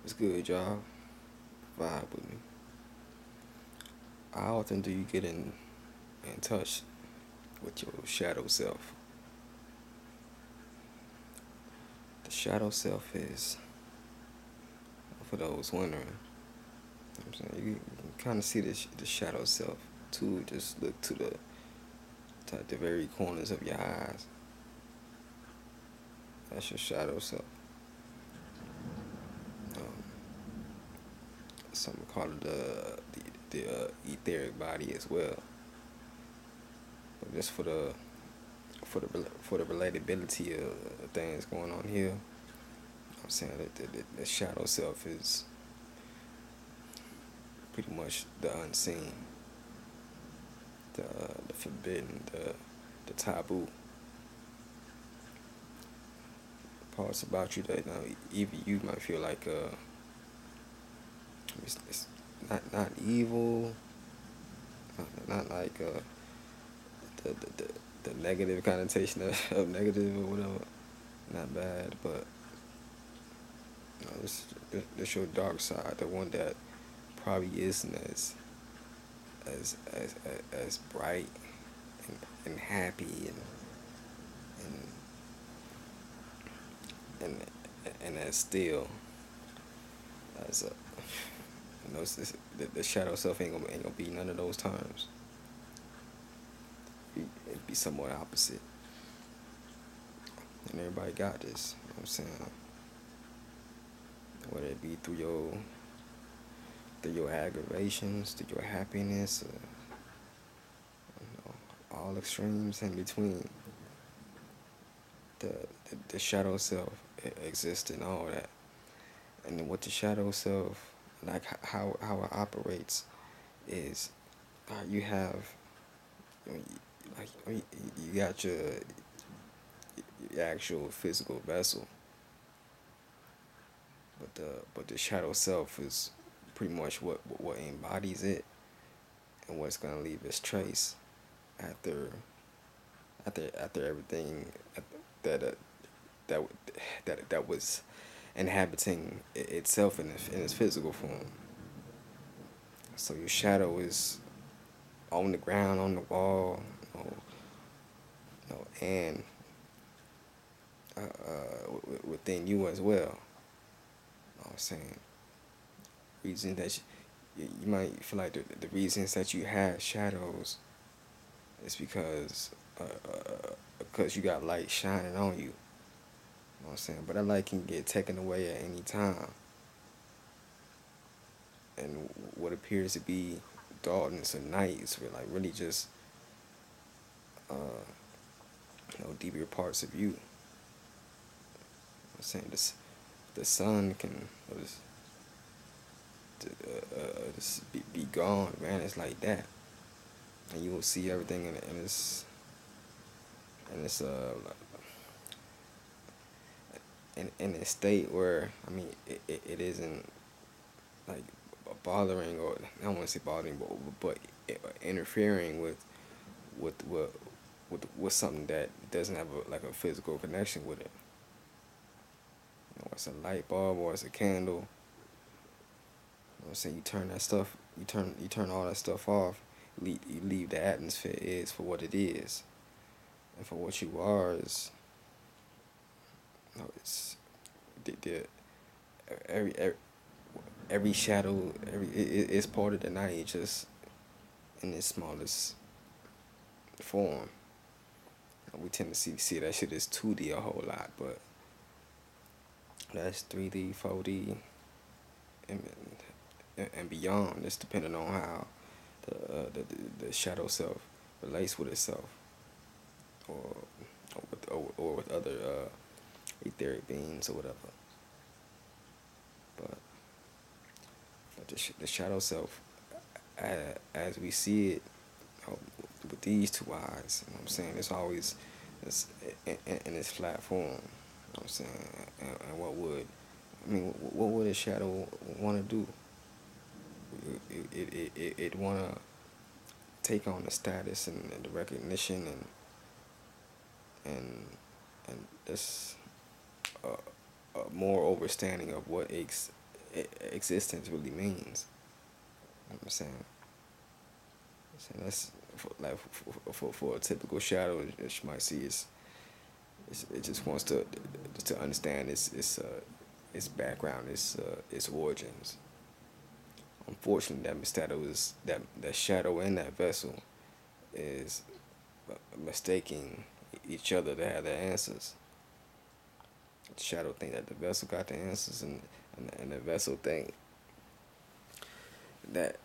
It's good, y'all. Vibe with me. How often do you get in touch with your shadow self? The shadow self is, for those wondering, I'm saying you can kind of see the shadow self too. Just look to the very corners of your eyes. That's your shadow self. Um, Some call it the etheric body as well. But just for the relatability of things going on here, I'm saying that the shadow self is pretty much the unseen, the forbidden, the taboo parts about you that even you might feel like it's not evil, not like the, the the negative connotation of negative or whatever. Not bad, but it's your dark side, the one that probably isn't as bright and happy and and and as still as a the shadow self ain't gonna be none of those times. It'd be somewhat opposite, and everybody got this. You know what I'm saying, whether it be through your aggravations, through your happiness, you know, all extremes in between. The shadow self exists in all that, and then what the shadow self, like how it operates, is you have you know, like you got your actual physical vessel, but the shadow self is pretty much what embodies it and what's gonna leave its trace after after everything that that that was inhabiting itself in its physical form. So your shadow is on the ground, on the wall, and within you as well. You know what I'm saying? Reason that you might feel like the reasons that you have shadows is because you got light shining on you. You know what I'm saying? But that light can get taken away at any time. And what appears to be darkness or night is really just uh, deeper parts of you. You know what I'm saying? The sun can just be gone, man. It's like that. And you will see everything in this in a state where I mean it isn't like bothering, or I don't want to say bothering, but interfering with with with something that doesn't have like a physical connection with it. You know, it's a light bulb or it's a candle. You know what I'm saying? You turn that stuff, you turn all that stuff off. You leave the atmosphere is for what it is, and for what you are is, it's the every every, every shadow, it's part of the night, just in its smallest form. We tend to see that shit as 2D a whole lot, but that's 3D, 4D, and and beyond. It's depending on how the shadow self relates with itself, or or with other etheric beings or whatever. But the shadow self, as we see it, you know, with these two eyes, you know what I'm saying, it's always it's in its flat form. You know what I'm saying, and what would a shadow want to do? It want to take on the status and the recognition and and this a more understanding of what existence really means. You know what I'm saying? So that's for a typical shadow that you might see it just wants to understand its background, its origins. Unfortunately, that shadow in that vessel is mistaking each other to have the answers. The shadow think that the vessel got the answers, and the vessel think that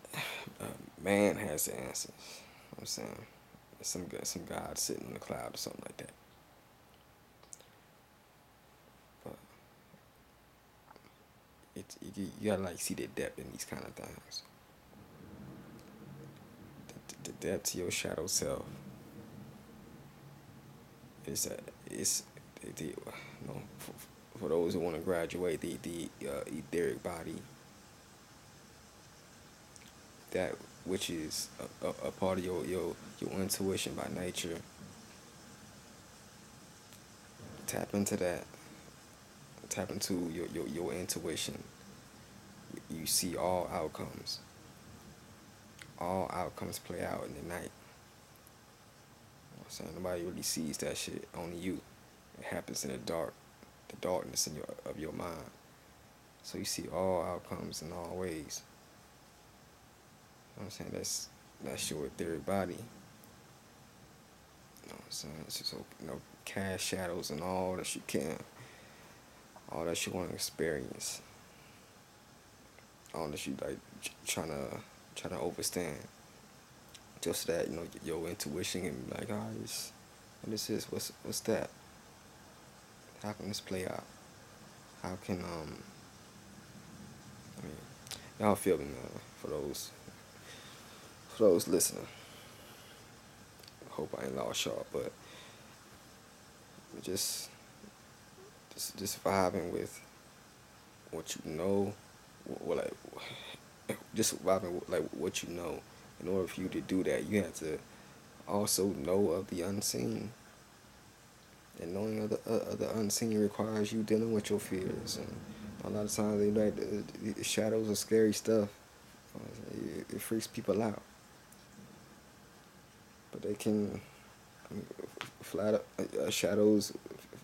man has the answers. You know what I'm saying some God sitting in the cloud or something like that. But you gotta like see the depth in these kind of things. The depth to your shadow self is it's you know for those who want to graduate the etheric body, that which is a part of your intuition by nature. Tap into that. Tap into your intuition. You see all outcomes. All outcomes play out in the night. You know what I'm saying? Nobody really sees that shit. Only you. It happens in the dark, the darkness of your mind. So you see all outcomes in all ways. You know what I'm saying? That's your etheric body. You know what I'm saying? It's just, cast shadows and all that you can, all that you want to experience, all that you like trying to overstand, just so that your intuition can be like, oh, what this is, what's that? How can this play out? How can I mean, y'all feel me, man? For those listening, I hope I ain't lost y'all, but just just vibing with what you know, like just vibing with like what you know. In order for you to do that, you have to also know of the unseen, and knowing of the unseen requires you dealing with your fears. And a lot of times, they like the shadows are scary stuff. It freaks people out, but they can. I mean, flat up, shadows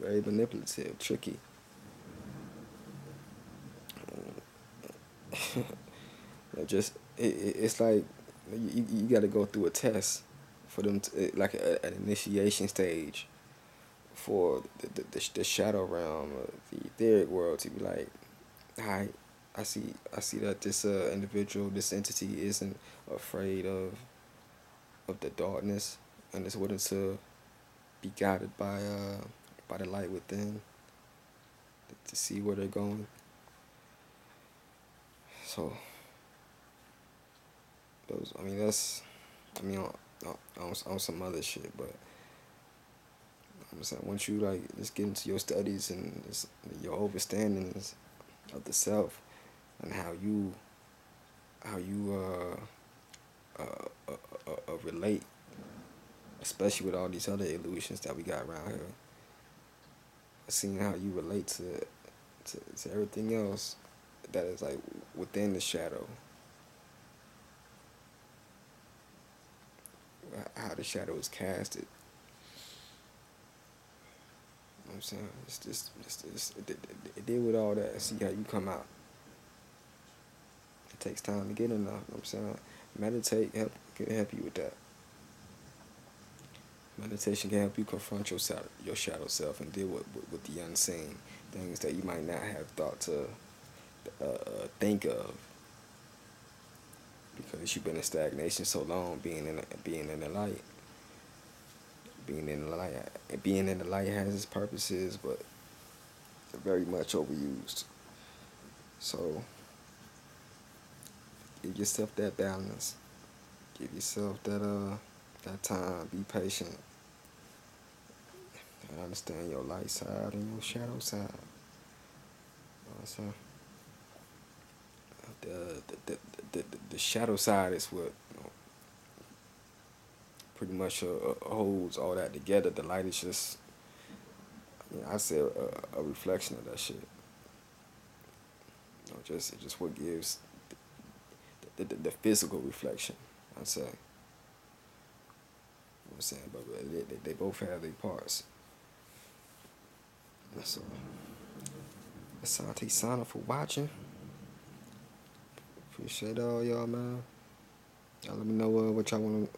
very manipulative, tricky. Just it's like you got to go through a test for them to, like an initiation stage for the shadow realm, the etheric world, to be like, hi, I see that this individual, this entity isn't afraid of the darkness, and is willing to be guided by the light within to see where they're going. So those, I mean, that's, I mean, on some other shit, but I'm saying once you like just get into your studies and just your understandings of the self and how you relate, especially with all these other illusions that we got around here, seeing how you relate to everything else that is like within the shadow, how the shadow is casted. You know what I'm saying? It's just deal with all that and see how you come out. It takes time to get enough. You know what I'm saying? Meditate can help you with that. Meditation can help you confront your shadow self, and deal with the unseen things that you might not have thought to think of, because you've been in stagnation so long, being in the light. Being in the light, being in the light has its purposes, but very much overused. So give yourself that balance. Give yourself that time. Be patient and understand your light side and your shadow side. You know what I'm saying? The shadow side is what pretty much holds all that together. The light is just, I say, a reflection of that shit. just just what gives the physical reflection, I'd say. You know what I'm saying? But they both have their parts. So, Asante Sana for watching. Appreciate all y'all, man. Y'all let me know what y'all want,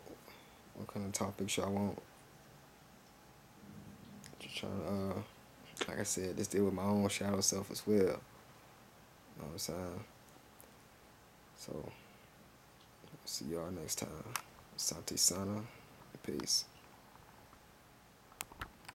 what kind of topics y'all want. Just trying to, like I said, just deal with my own shadow self as well. You know what I'm saying? So, see y'all next time. Asante Sana. Peace.